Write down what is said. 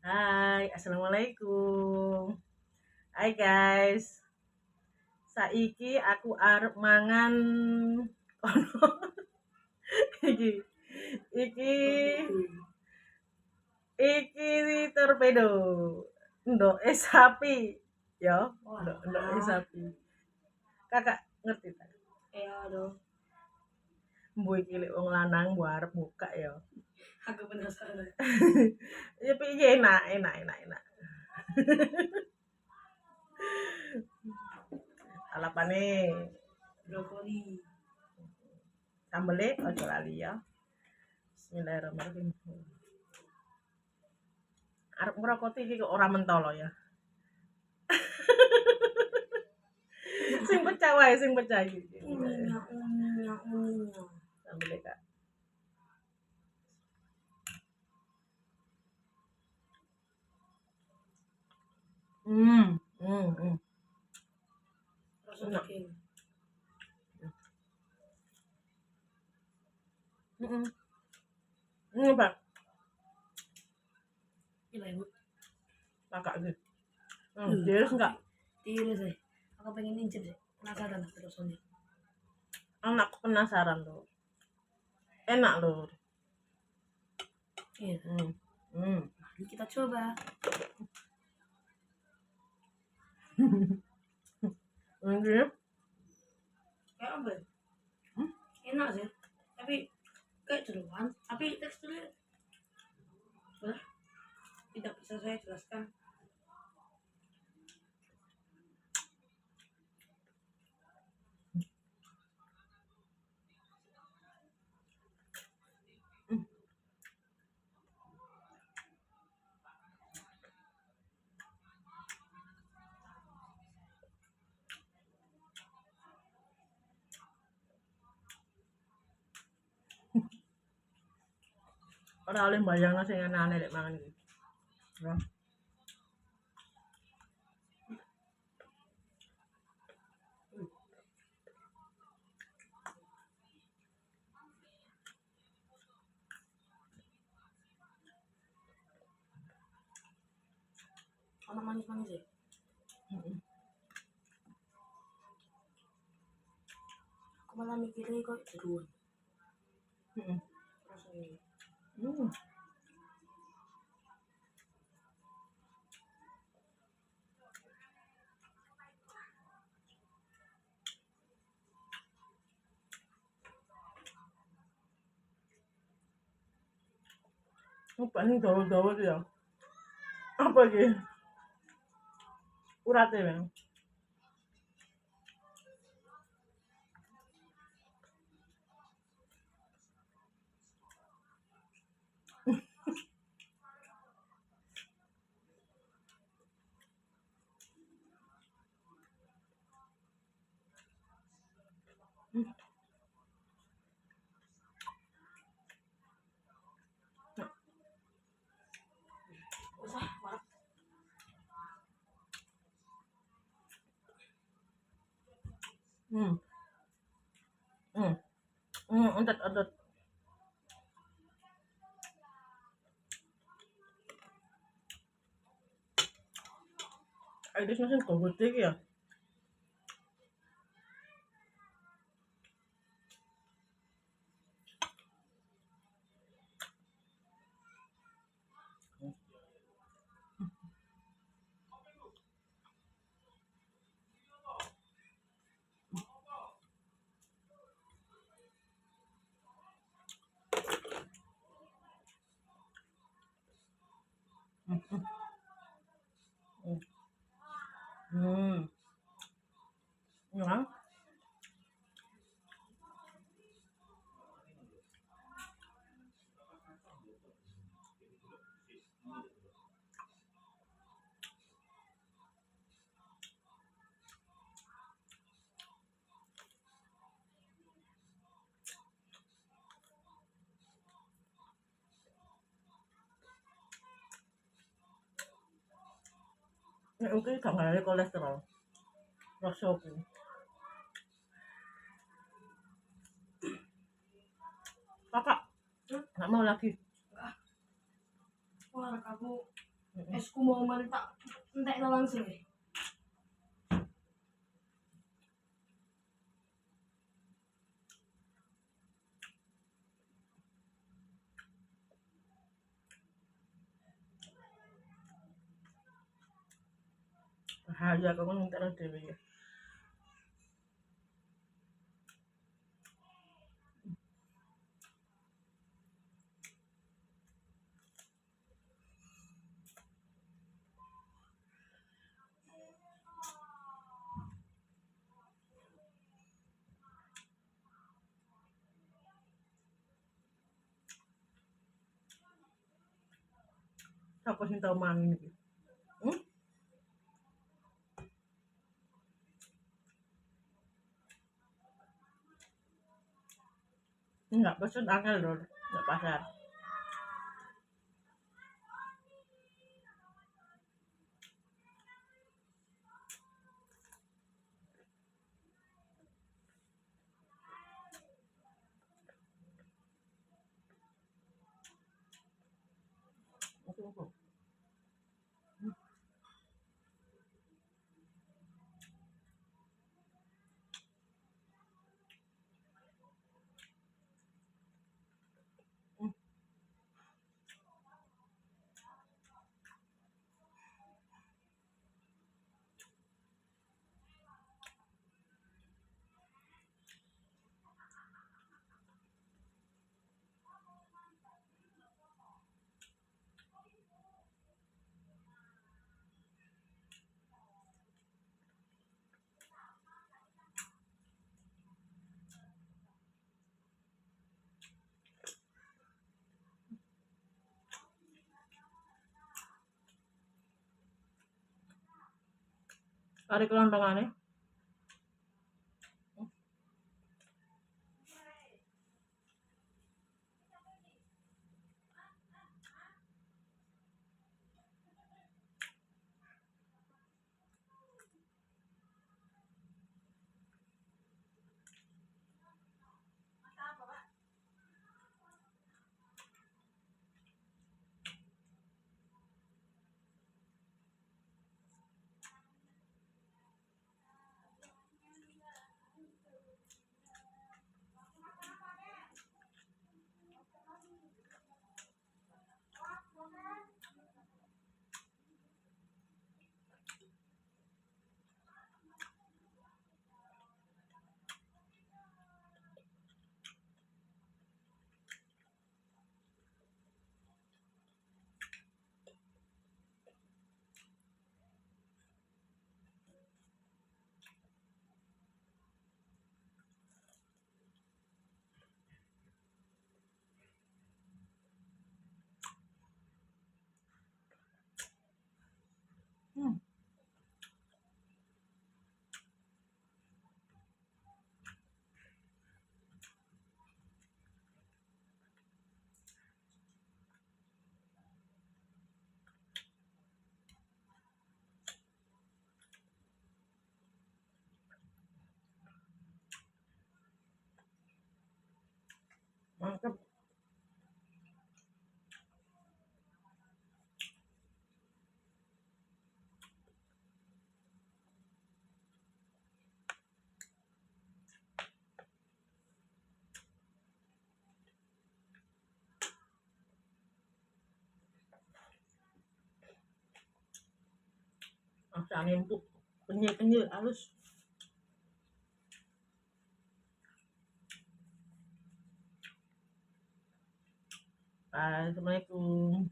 Hai, assalamualaikum. Hai guys, saiki aku arep mangan iki. Iki iki torpedo. Ndok sapi. Ya, ndok sapi. Kakak ngerti tak? Ya aduh, Mbu iki lek wong lanang mbu arep buka ya. aku penasaran. Ya tapi iki enak. Alapane Brokoli. sambele aja lali ya. Bismillahirrahmanirrahim. Arep ngrokoti iki kok ora mentolo ya. Sing pecah wae, sing pecah iki. Uninya. Sambele Kak. Hmm. Rasa Enak. daging. Pak. Gila ibu. Kakak gitu. Jelas enggak? Tiris deh. Aku pengen incip deh. Penasaran terus ini. Anakku penasaran loh. Enak loh. Iya. Mari kita coba. Ini Kayak apa? Enak sih. Tapi kayak jeruan. Tapi teksturnya tidak bisa saya jelaskan. ora oleh bayangno sing aneh-aneh lek mangan iki. Ya. Sama manis-manis sih. Aku malah mikirnya kok jeruan. Rasanya. Apa nih dawa-dawa tuh ya? Apa iki? Urate ya. Usah, maaf. Entet. Ayo mesin kok gede iki ya. Ya. Nek iki gak ngaruh kolesterol. Rasa opo. Kakak, nggak mau lagi. Wah, kamu Esku mau mentak entek langsung ya. Bahaya kok ngentekno dhewe ya. Sapa sing tau mangan iki? Hmm? Enggak pesen angel lho, enggak pasar. Tunggu. Tarik kelontongane. Hmm. Mantap. Rasane empuk. Kenyil-kenyil halus. Assalamualaikum.